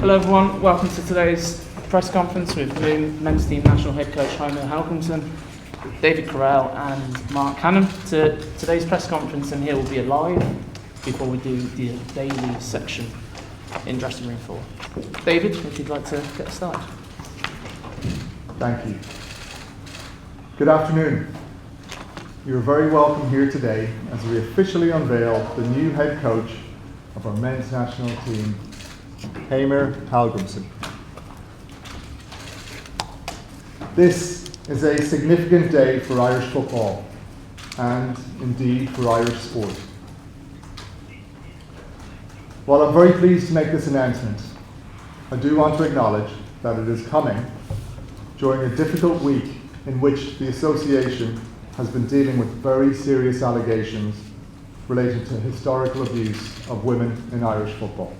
Hello everyone, welcome to today's press conference with new men's team national head coach Heimir Hallgrímsson, David Carell and Marc Canham. Today's press conference in here will be live before we do the daily section in dressing room 4. David, if you'd like to get started. Thank you. Good afternoon. You're very welcome here today as we officially unveil the new head coach of our men's national team, Heimir Hallgrímsson. This is a significant day for Irish football and indeed for Irish sport. While I'm very pleased to make this announcement, I do want to acknowledge that it is coming during a difficult week in which the association has been dealing with very serious allegations related to historical abuse of women in Irish football.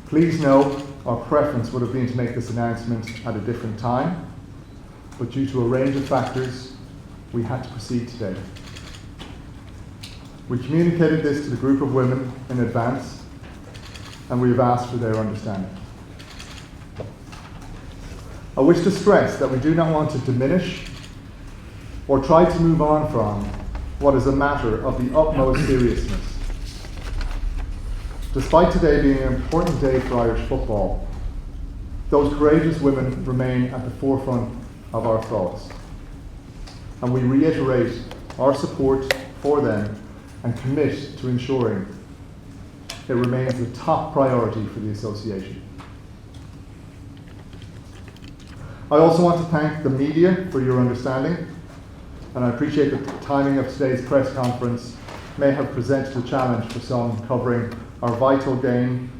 Please know our preference would have been to make this announcement at a different time, but due to a range of factors, we had to proceed today. We communicated this to the group of women in advance, and we have asked for their understanding. I wish to stress that we do not want to diminish or try to move on from what is a matter of the utmost seriousness. Despite today being an important day for Irish football, those courageous women remain at the forefront of our thoughts, and we reiterate our support for them and commit to ensuring it remains the top priority for the association. I also want to thank the media for your understanding, and I appreciate that the timing of today's press conference may have presented a challenge for some covering our vital game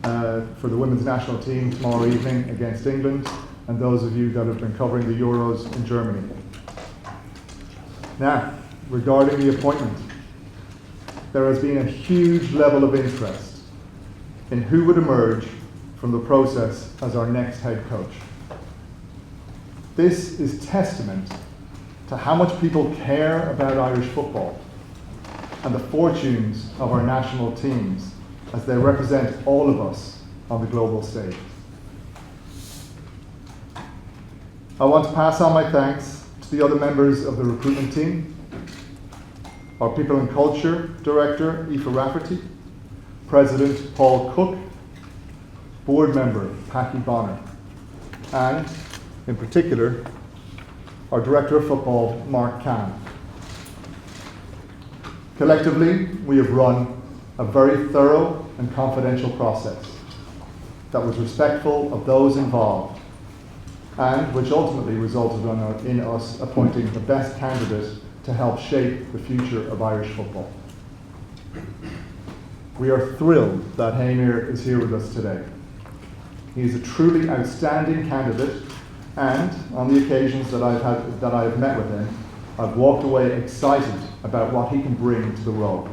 for the women's national team tomorrow evening against England, and those of you that have been covering the Euros in Germany. Now, regarding the appointment, there has been a huge level of interest in who would emerge from the process as our next head coach. This is testament to how much people care about Irish football and the fortunes of our national teams as they represent all of us on the global stage. I want to pass on my thanks to the other members of the recruitment team, our People and Culture Director, Aoife Rafferty, President Paul Cook, Board Member Patty Bonner, and, in particular, our Director of Football, Marc Canham. Collectively, we have run a very thorough and confidential process that was respectful of those involved and which ultimately resulted in us appointing the best candidate to help shape the future of Irish football. We are thrilled that Heimir is here with us today. He is a truly outstanding candidate, and on the occasions that I've met with him, I've walked away excited about what he can bring to the role.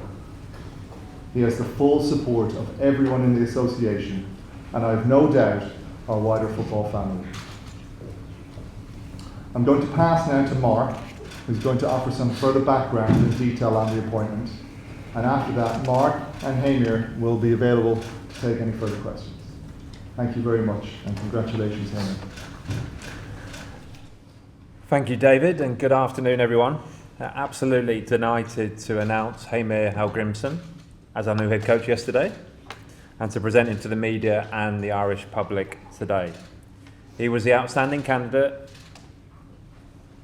He has the full support of everyone in the association, and I have no doubt our wider football family. I'm going to pass now to Marc, who's going to offer some further background and detail on the appointment, and after that, Marc and Heimir will be available to take any further questions. Thank you very much, and congratulations, Heimir. Thank you, David, and good afternoon, everyone. Absolutely delighted to announce Heimir Hallgrímsson as our new head coach yesterday, and to present him to the media and the Irish public today. He was the outstanding candidate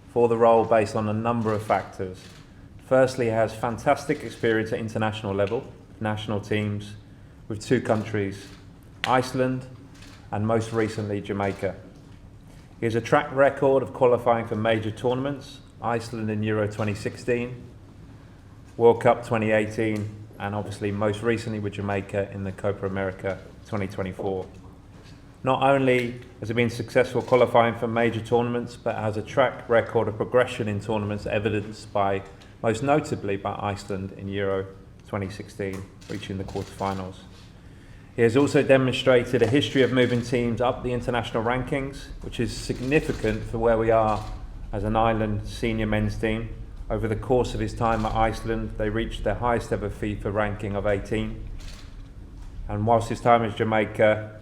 for the role based on a number of factors. Firstly, he has fantastic experience at international level, national teams with 2 countries, Iceland and most recently Jamaica. He has a track record of qualifying for major tournaments, Iceland in Euro 2016, World Cup 2018, and obviously most recently with Jamaica in the Copa America 2024. Not only has he been successful qualifying for major tournaments, but has a track record of progression in tournaments evidenced by, most notably by Iceland in Euro 2016, reaching the quarterfinals. He has also demonstrated a history of moving teams up the international rankings, which is significant for where we are as an Ireland senior men's team. Over the course of his time at Iceland, they reached their highest ever FIFA ranking of 18. And whilst his time in Jamaica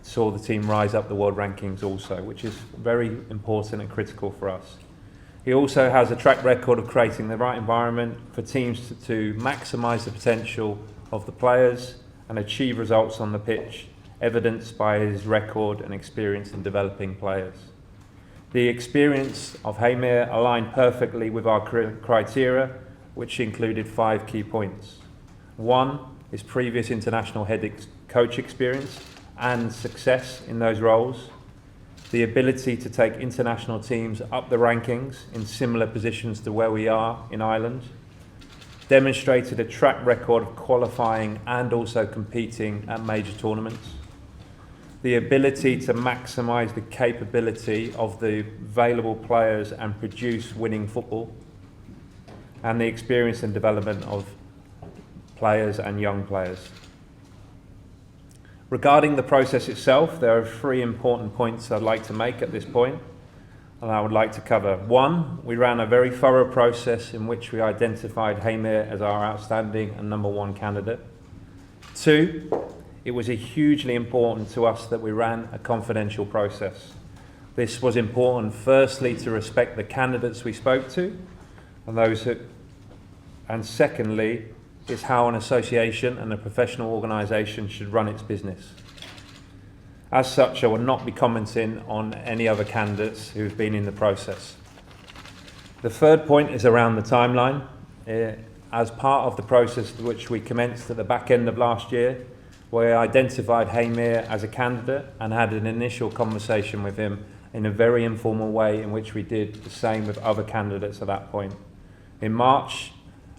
saw the team rise up the world rankings also, which is very important and critical for us. He also has a track record of creating the right environment for teams to maximise the potential of the players and achieve results on the pitch, evidenced by his record and experience in developing players. The experience of Heimir aligned perfectly with our criteria, which included 5 key points. 1, his previous international head coach experience and success in those roles. The ability to take international teams up the rankings in similar positions to where we are in Ireland. Demonstrated a track record of qualifying and also competing at major tournaments. The ability to maximise the capability of the available players and produce winning football. And the experience and development of players and young players. Regarding the process itself, there are 3 important points I'd like to make at this point, and I would like to cover. 1, we ran a very thorough process in which we identified Heimir as our outstanding and number 1 candidate. 2, it was hugely important to us that we ran a confidential process. This was important firstly to respect the candidates we spoke to, and secondly, is how an association and a professional organisation should run its business. As such, I will not be commenting on any other candidates who have been in the process. The third point is around the timeline. As part of the process which we commenced at the back end of last year, we identified Heimir as a candidate and had an initial conversation with him in a very informal way in which we did the same with other candidates at that point. In March,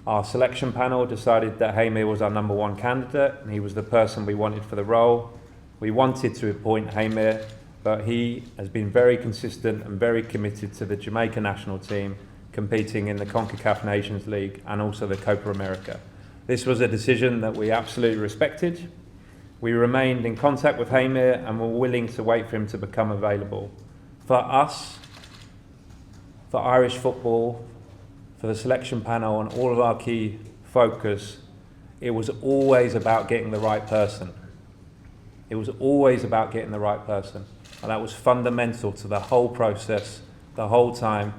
our selection panel decided that Heimir was our number 1 candidate and he was the person we wanted for the role. We wanted to appoint Heimir, but he has been very consistent and very committed to the Jamaica national team, competing in the CONCACAF Nations League and also the Copa America. This was a decision that we absolutely respected. We remained in contact with Heimir and were willing to wait for him to become available. For us, for Irish football, for the selection panel and all of our key focus, it was always about getting the right person. It was always about getting the right person. And that was fundamental to the whole process, the whole time.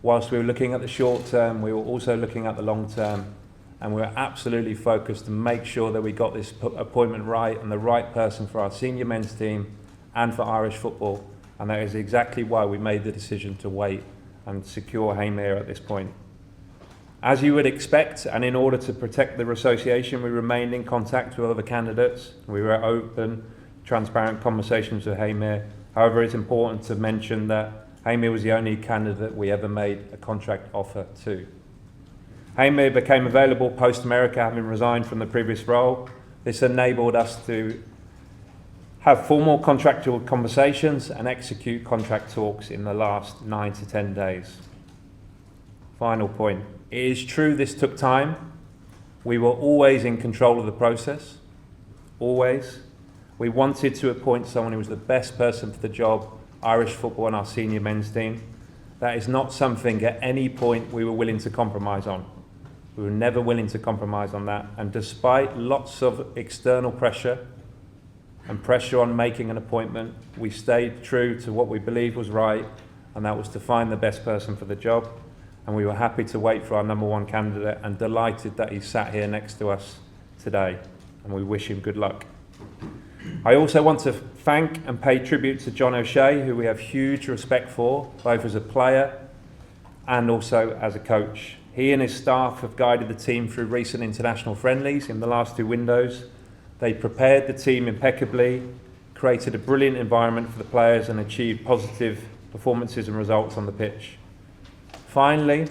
Whilst we were looking at the short term, we were also looking at the long term. And we were absolutely focused to make sure that we got this appointment right and the right person for our senior men's team and for Irish football. And that is exactly why we made the decision to wait and secure Heimir at this point. As you would expect, and in order to protect the association, we remained in contact with other candidates. We were open, transparent conversations with Heimir. However, it's important to mention that Heimir was the only candidate we ever made a contract offer to. Heimir became available post-America, having resigned from the previous role. This enabled us to have formal contractual conversations and execute contract talks in the last 9 to 10 days. Final point. It is true this took time. We were always in control of the process. Always. We wanted to appoint someone who was the best person for the job, Irish football and our senior men's team. That is not something at any point we were willing to compromise on. We were never willing to compromise on that. And despite lots of external pressure and pressure on making an appointment, we stayed true to what we believed was right, and that was to find the best person for the job. And we were happy to wait for our number 1 candidate and delighted that he sat here next to us today, and we wish him good luck. I also want to thank and pay tribute to John O'Shea, who we have huge respect for, both as a player and also as a coach. He and his staff have guided the team through recent international friendlies in the last 2 windows. They prepared the team impeccably, created a brilliant environment for the players and achieved positive performances and results on the pitch. Finally,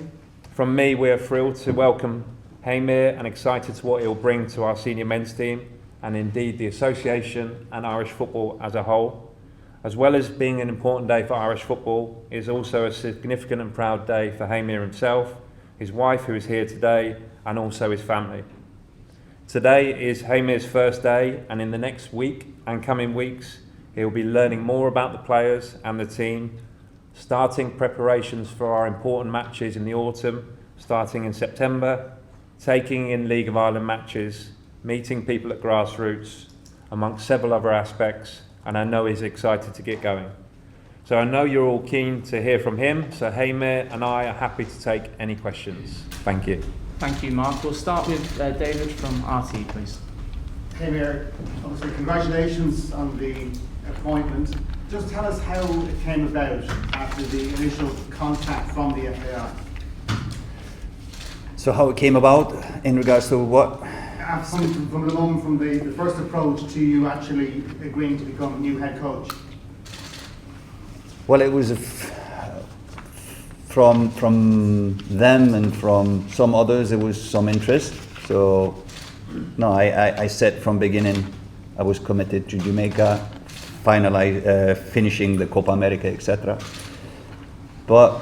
from me, we are thrilled to welcome Heimir and excited to what he will bring to our senior men's team and indeed the association and Irish football as a whole. As well as being an important day for Irish football, it is also a significant and proud day for Heimir himself, his wife who is here today, and also his family. Today is Heimir's first day, and in the next week and coming weeks, he will be learning more about the players and the team, starting preparations for our important matches in the autumn, starting in September, taking in League of Ireland matches, meeting people at grassroots, amongst several other aspects, and I know he's excited to get going. So I know you're all keen to hear from him, so Heimir and I are happy to take any questions. Thank you. Thank you, Mark. We'll start with David from RT, please. Heimir, obviously congratulations on the appointment. Just tell us how it came about after the initial contact from the FAI. So how it came about in regards to what? From the moment from the first approach to you actually agreeing to become new head coach. Well, it was from them and from some others, there was some interest. So no, I said from beginning I was committed to Jamaica, finishing the Copa America, etc. But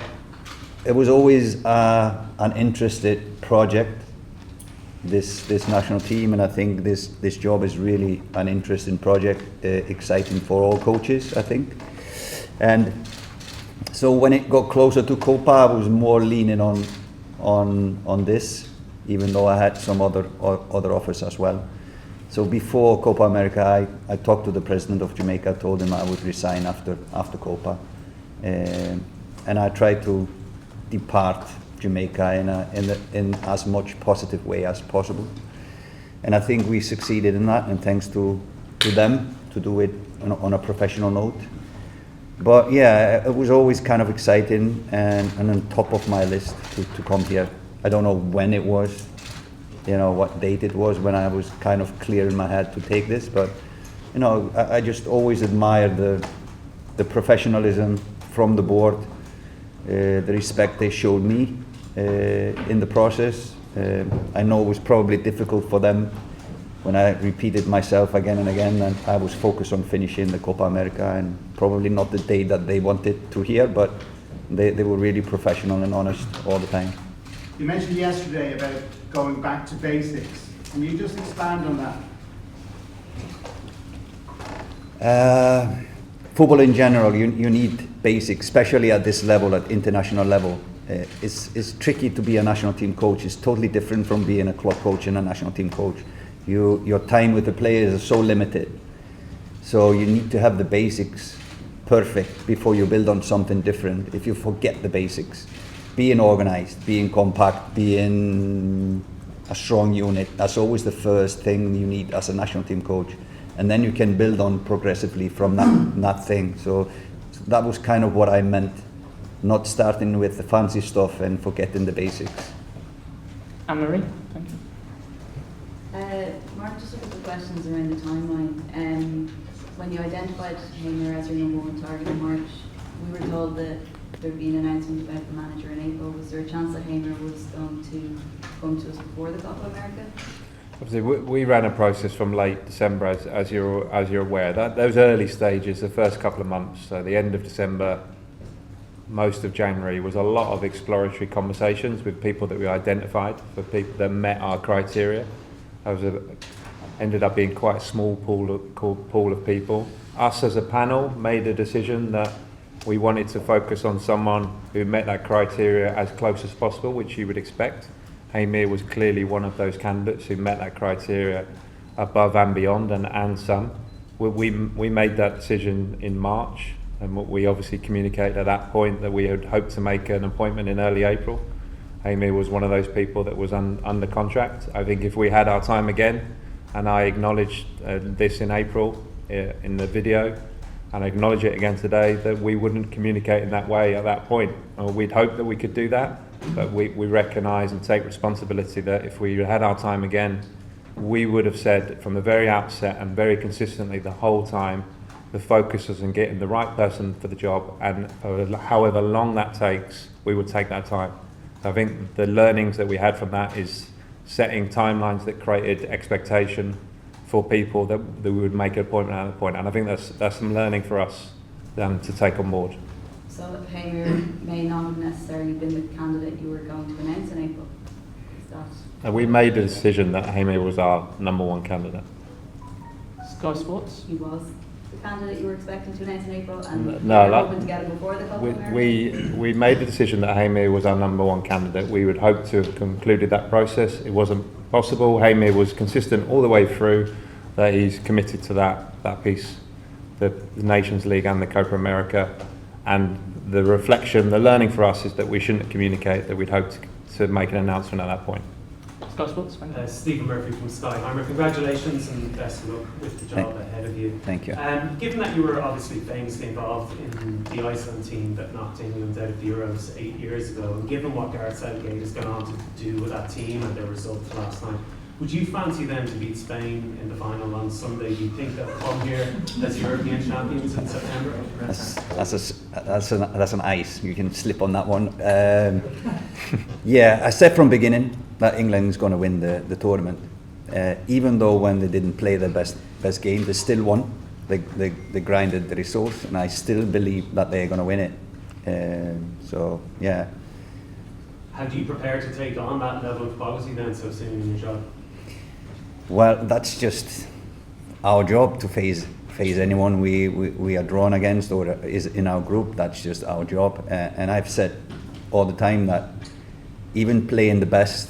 it was always an interested project, this national team, and I think this job is really an interesting project, exciting for all coaches, I think. And so when it got closer to Copa, I was more leaning on this, even though I had some other offers as well. So before Copa America, I talked to the president of Jamaica, told him I would resign after Copa, and I tried to depart Jamaica in as much positive way as possible. And I think we succeeded in that, and thanks to them to do it on a professional note. But yeah, it was always kind of exciting and on top of my list to come here. I don't know when it was, what date it was when I was kind of clear in my head to take this, but I just always admired the professionalism from the board, the respect they showed me in the process. I know it was probably difficult for them when I repeated myself again and again, and I was focused on finishing the Copa America, and probably not the day that they wanted to hear, but they were really professional and honest all the time. You mentioned yesterday about going back to basics. Can you just expand on that? Football in general, you need basics, especially at this level, at international level. It's tricky to be a national team coach. It's totally different from being a club coach and a national team coach. Your time with the players is so limited. So you need to have the basics perfect before you build on something different. If you forget the basics, being organized, being compact, being a strong unit, that's always the first thing you need as a national team coach. And then you can build on progressively from that thing. So that was kind of what I meant, not starting with the fancy stuff and forgetting the basics. Anne-Marie, thank you. Mark, just a couple of questions around the timeline. When you identified Heimir as your number one target in March, we were told that there would be an announcement about the manager in April. Was there a chance that Heimir was going to come to us before the Copa America? Obviously, we ran a process from late December, as you're aware. Those early stages, the first couple of months, so the end of December, most of January, was a lot of exploratory conversations with people that we identified, for people that met our criteria. Ended up being quite a small pool of people. Us as a panel made a decision that we wanted to focus on someone who met that criteria as close as possible, which you would expect. Heimir was clearly one of those candidates who met that criteria above and beyond, and some. We made that decision in March, and we obviously communicated at that point that we had hoped to make an appointment in early April. Heimir was one of those people that was under contract. I think if we had our time again, and I acknowledged this in April in the video, and I acknowledge it again today, that we wouldn't communicate in that way at that point. We'd hoped that we could do that, but we recognise and take responsibility that if we had our time again, we would have said from the very outset and very consistently the whole time, the focus was on getting the right person for the job, and however long that takes, we would take that time. I think the learnings that we had from that is setting timelines that created expectation for people that we would make an appointment at that point, and I think that's some learning for us to take on board. So Heimir may not have necessarily been the candidate you were going to announce in April. Is that? We made a decision that Heimir was our number one candidate. Sky Sports? He was the candidate you were expecting to announce in April, and No, you were hoping to get him before the Copa America? We made the decision that Heimir was our number one candidate. We would hope to have concluded that process. It wasn't possible. Heimir was consistent all the way through that he's committed to that piece, the Nations League and the Copa America. And the reflection, the learning for us is that we shouldn't communicate, that we'd hoped to make an announcement at that point. Sky Sports, thank you. Stephen Murphy from Sky. Heimir, congratulations and best of luck with the job ahead of you. Thank you. Given that you were obviously famously involved in the Iceland team that knocked England out of the Euros 8 years ago, and given what Gareth Southgate has gone on to do with that team and their results last night, would you fancy them to beat Spain in the final on Sunday? Do you think they'll come here as European champions in September? That's an ice. You can slip on that one. Yeah, I said from beginning that England's going to win the tournament. Even though when they didn't play their best game, they still won. They grinded the resource, and I still believe that they're going to win it. So yeah. How do you prepare to take on that level of quality then so soon in your job? Well, that's just our job to face anyone we are drawn against or is in our group. That's just our job. And I've said all the time that even playing the best,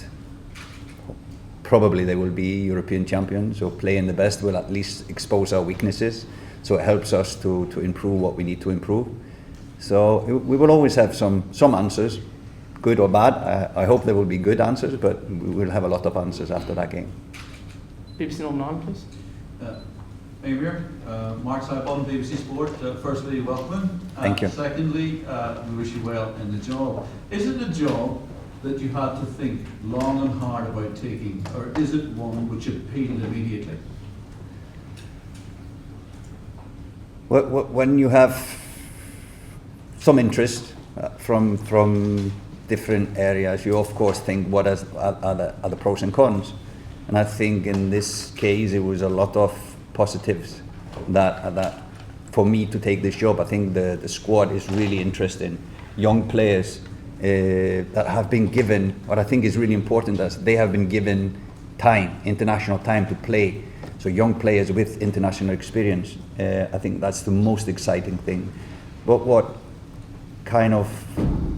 probably they will be European champions. So playing the best will at least expose our weaknesses. So it helps us to improve what we need to improve. So we will always have some answers, good or bad. I hope there will be good answers, but we will have a lot of answers after that game. BBC Northern Ireland, please. Heimir, Mark Canham, BBC Sport. Firstly, welcome. Thank you. Secondly, we wish you well in the job. Is it a job that you had to think long and hard about taking, or is it one which appealed immediately? When you have some interest from different areas, you of course think what are the pros and cons. And I think in this case it was a lot of positives that for me to take this job. I think the squad is really interesting. Young players that have been given, what I think is really important, is they have been given time, international time to play. So young players with international experience. I think that's the most exciting thing. But what kind of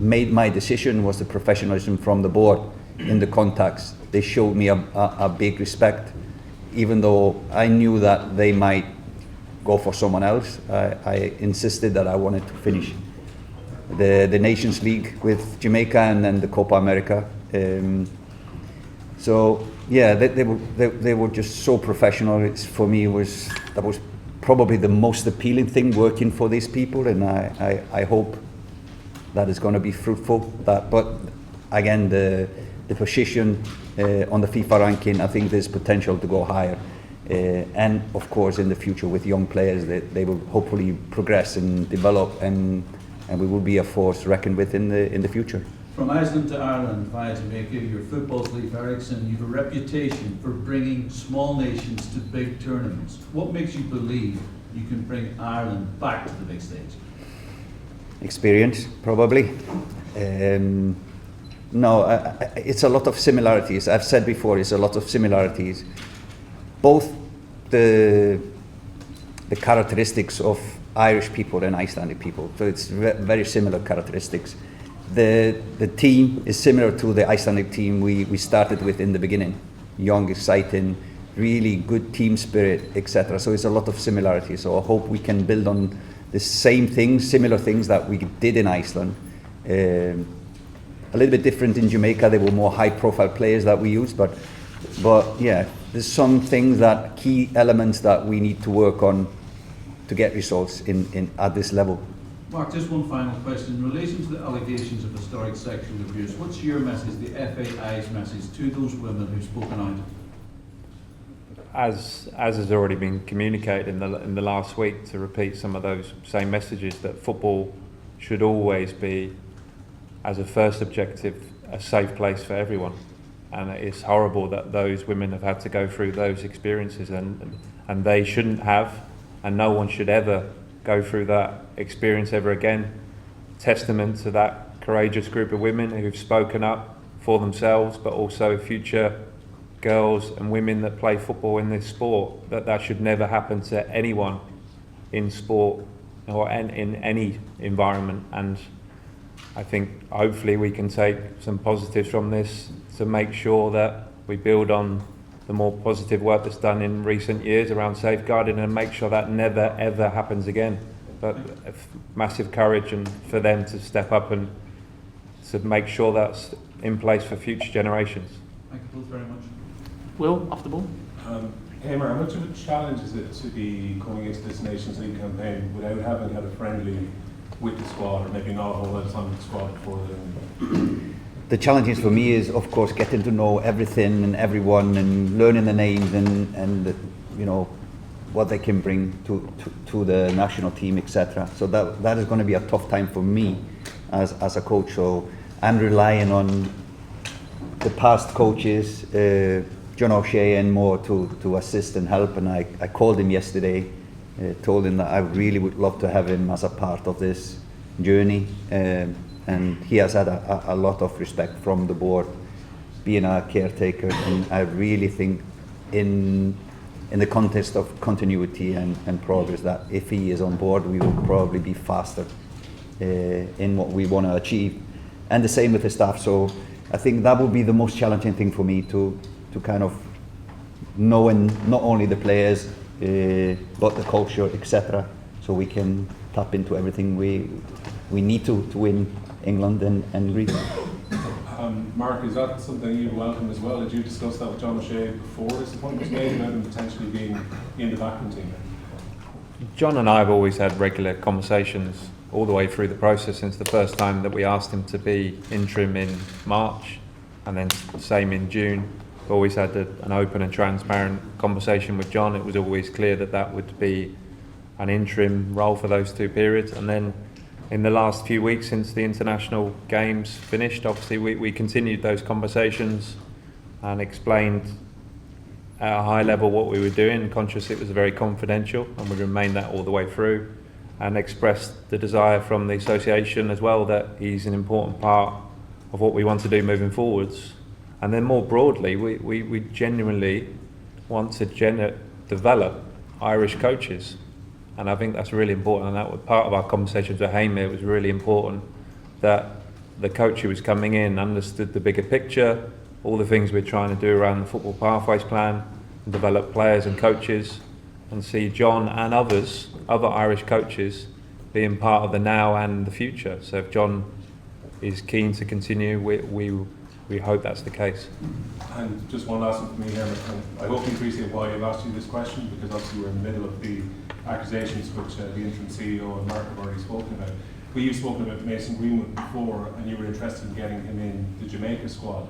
made my decision was the professionalism from the board in the contacts. They showed me a big respect, even though I knew that they might go for someone else. I insisted that I wanted to finish the Nations League with Jamaica and then the Copa America. So yeah, they were just so professional. For me, that was probably the most appealing thing, working for these people, and I hope that is going to be fruitful. But again, the position on the FIFA ranking, I think there's potential to go higher. And of course, in the future with young players, they will hopefully progress and develop, and we will be a force reckoned with in the future. From Iceland to Ireland via Jamaica, you're football's Leif Erikson. You have a reputation for bringing small nations to big tournaments. What makes you believe you can bring Ireland back to the big stage? Experience, probably. No, it's a lot of similarities. I've said before, it's a lot of similarities. Both the characteristics of Irish people and Icelandic people. So it's very similar characteristics. The team is similar to the Icelandic team we started with in the beginning. Young, exciting, really good team spirit, etc. So it's a lot of similarities. So I hope we can build on the same things, similar things that we did in Iceland. A little bit different in Jamaica. They were more high-profile players that we used, but yeah, there's some things that key elements that we need to work on to get results in at this level. Mark, just one final question. In relation to the allegations of historic sexual abuse, what's your message, the FAI's message, to those women who've spoken out? As has already been communicated in the last week, to repeat some of those same messages, that football should always be, as a first objective, a safe place for everyone. And it's horrible that those women have had to go through those experiences, and they shouldn't have, and no one should ever go through that experience ever again. Testament to that courageous group of women who've spoken up for themselves, but also future girls and women that play football in this sport, that should never happen to anyone in sport or in any environment. And I think hopefully we can take some positives from this to make sure that we build on the more positive work that's done in recent years around safeguarding and make sure that never ever happens again. But massive courage and for them to step up and to make sure that's in place for future generations. Thank you both very much. Will, off the ball. Heimir, how much of a challenge is it to be going into this Nations League campaign without having had a friendly with the squad, or maybe not a whole lot of time with the squad before then? The challenge for me is, of course, getting to know everything and everyone and learning the names and you know, what they can bring to the national team, etc. So that is going to be a tough time for me as a coach. So I'm relying on the past coaches, John O'Shea and more to assist and help. And I called him yesterday, told him that I really would love to have him as a part of this journey. And he has had a lot of respect from the board, being a caretaker. And I really think in the context of continuity and progress, that if he is on board, we will probably be faster in what we want to achieve. And the same with the staff. So I think that will be the most challenging thing for me to kind of knowing not only the players, but the culture, etc. So we can tap into everything we need to win England and Greece. Mark, is that something you welcome as well? Did you discuss that with John O'Shea before this appointment was made about him potentially being in the backroom team? John and I have always had regular conversations all the way through the process since the first time that we asked him to be interim in March, and then same in June. We've always had an open and transparent conversation with John. It was always clear that would be an interim role for those 2 periods. And then in the last few weeks since the international games finished, obviously we continued those conversations and explained at a high level what we were doing, conscious it was very confidential, and we remained that all the way through, and expressed the desire from the association as well that he's an important part of what we want to do moving forwards. And then more broadly, we genuinely want to develop Irish coaches. And I think that's really important, and that was part of our conversations with Heimir. It was really important that the coach who was coming in understood the bigger picture, all the things we're trying to do around the Football Pathways plan, and develop players and coaches, and see John and other Irish coaches being part of the now and the future. So if John is keen to continue, we hope that's the case. And just one last one from me here, and I hope you appreciate why I've asked you this question, because obviously we're in the middle of the accusations which the interim CEO and Mark have already spoken about. But you've spoken about Mason Greenwood before, and you were interested in getting him in the Jamaica squad.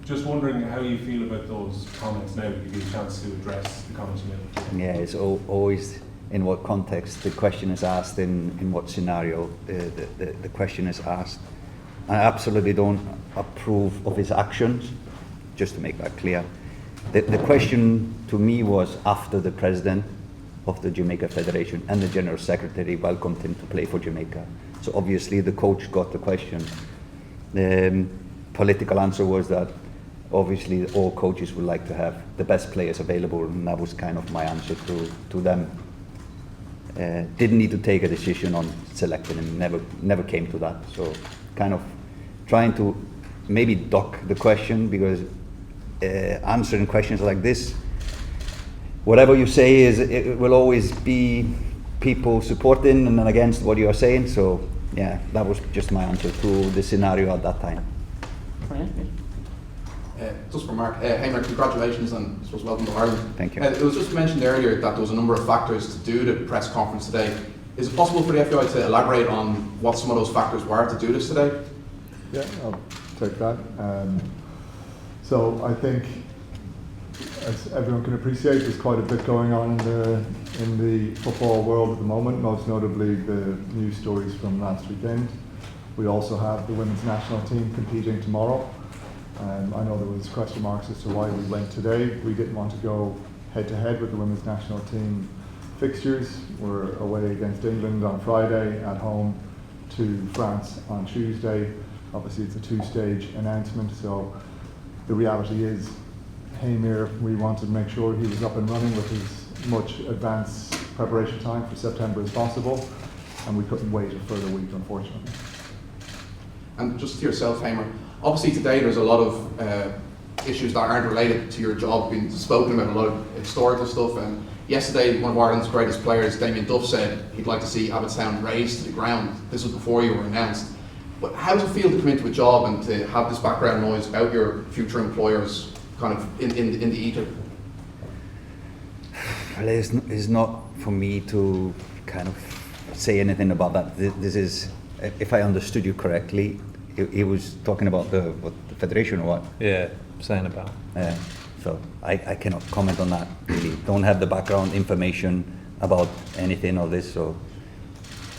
Just wondering how you feel about those comments now, to give you a chance to address the comments you made before. Yeah, it's always in what context the question is asked, in what scenario the question is asked. I absolutely don't approve of his actions, just to make that clear. The question to me was after the president of the Jamaica Federation and the General Secretary welcomed him to play for Jamaica. So obviously the coach got the question. The political answer was that obviously all coaches would like to have the best players available, and that was kind of my answer to them. Didn't need to take a decision on selecting him, never came to that. So kind of trying to maybe duck the question, because answering questions like this, whatever you say it will always be people supporting and then against what you are saying. So yeah, that was just my answer to the scenario at that time. Just for Mark, Heimir, congratulations and I suppose welcome to Ireland. Thank you. It was just mentioned earlier that there was a number of factors to do the press conference today. Is it possible for the FAI to elaborate on what some of those factors were to do this today? Yeah, I'll take that. So I think, as everyone can appreciate, there's quite a bit going on in the football world at the moment, most notably the news stories from last weekend. We also have the women's national team competing tomorrow. I know there was question marks as to why we went today. We didn't want to go head-to-head with the women's national team fixtures. We're away against England on Friday, at home to France on Tuesday. Obviously it's a 2-stage announcement, so the reality is Heimir, we wanted to make sure he was up and running with as much advanced preparation time for September as possible, and we couldn't wait a further week, unfortunately. And just to yourself, Heimir, obviously today there's a lot of issues that aren't related to your job being spoken about, a lot of historical stuff. And yesterday, one of Ireland's greatest players, Damien Duff, said he'd like to see Abbottstown razed to the ground. This was before you were announced. But how does it feel to come into a job and to have this background noise about your future employers kind of in the ether? Well, it's not for me to kind of say anything about that. This is, if I understood you correctly, he was talking about the federation or what? Yeah, saying about. So I cannot comment on that. Really, don't have the background information about anything of this, so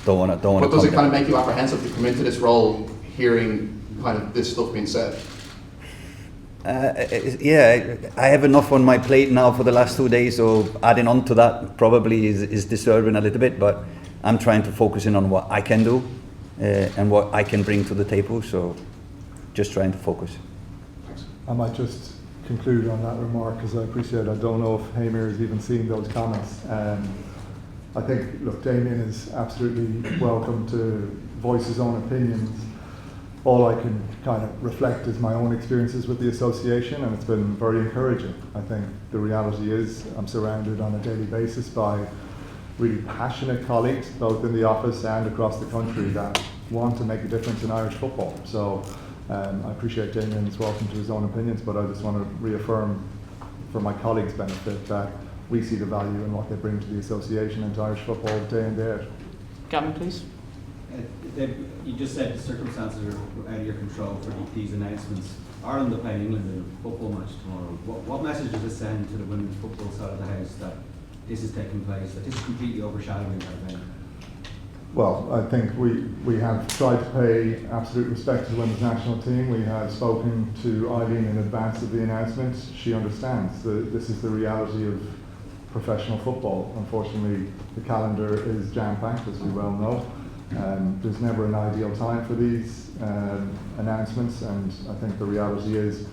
don't want to. But does it kind of make you apprehensive to come into this role, hearing kind of this stuff being said? Yeah, I have enough on my plate now for the last 2 days, so adding on to that probably is disturbing a little bit, but I'm trying to focus in on what I can do and what I can bring to the table, so just trying to focus. I might just conclude on that remark, because I don't know if Heimir has even seen those comments. I think, look, Damien is absolutely welcome to voice his own opinions. All I can kind of reflect is my own experiences with the association, and it's been very encouraging. I think the reality is I'm surrounded on a daily basis by really passionate colleagues, both in the office and across the country, that want to make a difference in Irish football. So I appreciate Damien's welcome to his own opinions, but I just want to reaffirm for my colleagues' benefit that we see the value in what they bring to the association and to Irish football day in, day out. Gavin, please. You just said the circumstances are out of your control for these announcements. Ireland are playing England in a football match tomorrow. What message does it send to the women's football side of the house that this is taking place, that this is completely overshadowing that event? Well, I think we have tried to pay absolute respect to the women's national team. We have spoken to Eileen in advance of the announcement. She understands that this is the reality of professional football. Unfortunately, the calendar is jam-packed, as we well know. There's never an ideal time for these announcements, and I think the reality is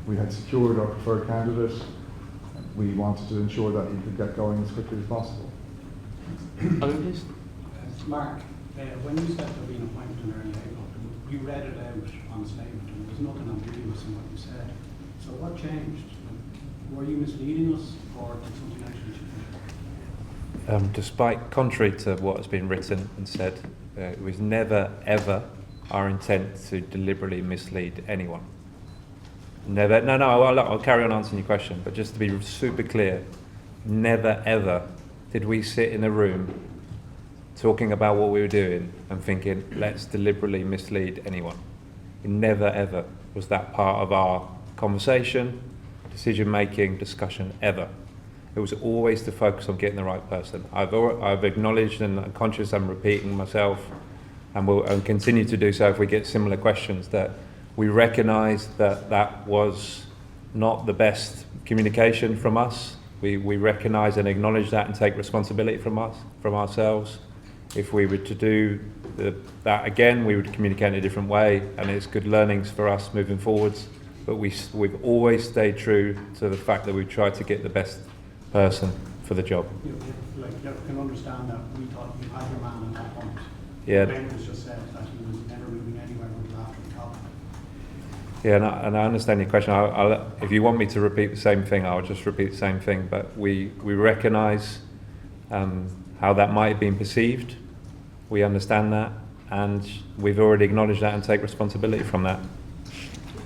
we had secured our preferred candidate. We wanted to ensure that he could get going as quickly as possible. Please. Mark, when you said there'd be an appointment in early April, we read it out on the statement, and there was nothing ambiguous in what you said. So what changed? Were you misleading us, or did something actually change? Despite contrary to what has been written and said, it was never ever our intent to deliberately mislead anyone. Never. No. I'll carry on answering your question, but just to be super clear, never ever did we sit in a room talking about what we were doing and thinking, let's deliberately mislead anyone. Never ever was that part of our conversation, decision-making, discussion, ever. It was always to focus on getting the right person. I've acknowledged, and I'm conscious I'm repeating myself, and will continue to do so if we get similar questions, that we recognise that that was not the best communication from us. We recognise and acknowledge that and take responsibility from ourselves. If we were to do that again, we would communicate in a different way, and it's good learnings for us moving forwards. But we've always stayed true to the fact that we've tried to get the best person for the job. You can understand that we thought you had your man at that point. Yeah. Baines just said that he was never moving anywhere until after the top. Yeah, and I understand your question. If you want me to repeat the same thing, I'll just repeat the same thing. But we recognise how that might have been perceived. We understand that, and we've already acknowledged that and take responsibility from that.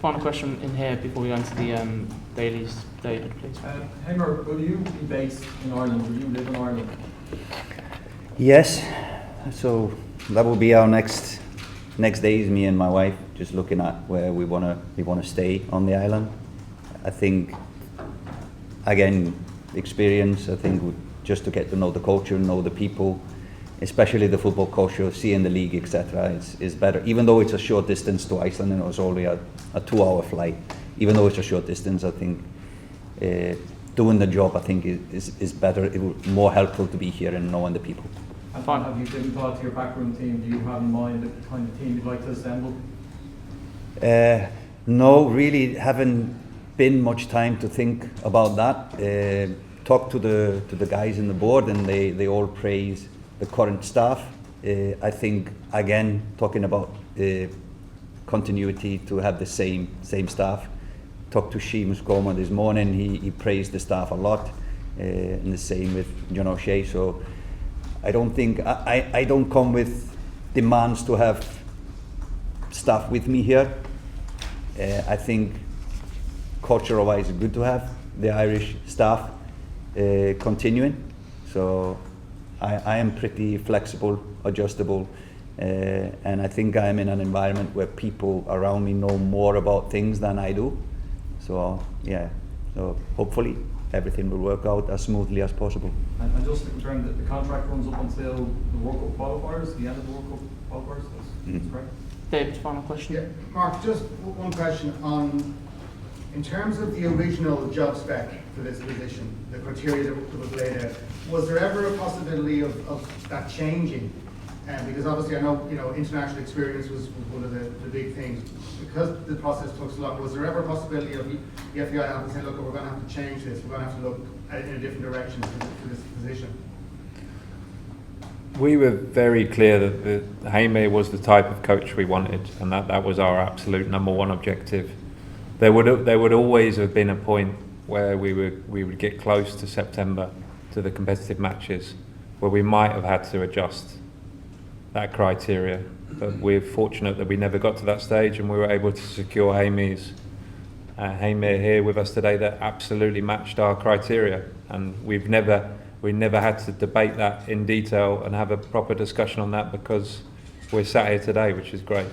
Final question in here before we go into the dailies. David, please. Heimir, will you be based in Ireland? Will you live in Ireland? Yes, so that will be our next days, me and my wife, just looking at where we wanna stay on the island. I think, again, experience, I think just to get to know the culture, know the people, especially the football culture, seeing the league, etc. is better. Even though it's a short distance to Iceland, and it was only a 2-hour flight, even though it's a short distance, I think doing the job, I think, is better. It will be more helpful to be here and knowing the people. And have you given thought to your backroom team? Do you have in mind the kind of team you'd like to assemble? No, really haven't been much time to think about that. Talked to the guys in the board, and they all praise the current staff. I think, again, talking about continuity, to have the same staff talked to Seamus Coleman this morning. He praised the staff a lot, and the same with John O'Shea. So I don't think I don't come with demands to have staff with me here. I think culture-wise, it's good to have the Irish staff continuing. So I am pretty flexible, adjustable, and I think I'm in an environment where people around me know more about things than I do. So yeah, so hopefully everything will work out as smoothly as possible. And just to confirm that the contract runs up until the World Cup qualifiers, the end of the World Cup qualifiers, that's correct? David, final question. Yeah, Mark, just one question on, in terms of the original job spec for this position, the criteria that was laid out, was there ever a possibility of that changing? Because obviously I know, international experience was one of the big things. Because the process took so long, was there ever a possibility of the FAI having to say, look, we're going to have to change this, we're going to have to look in a different direction for this position? We were very clear that Heimir was the type of coach we wanted, and that was our absolute number one objective. There would always have been a point where we would get close to September, to the competitive matches, where we might have had to adjust that criteria. But we're fortunate that we never got to that stage, and we were able to secure Heimir here with us today that absolutely matched our criteria, and we never had to debate that in detail and have a proper discussion on that, because we're sat here today, which is great.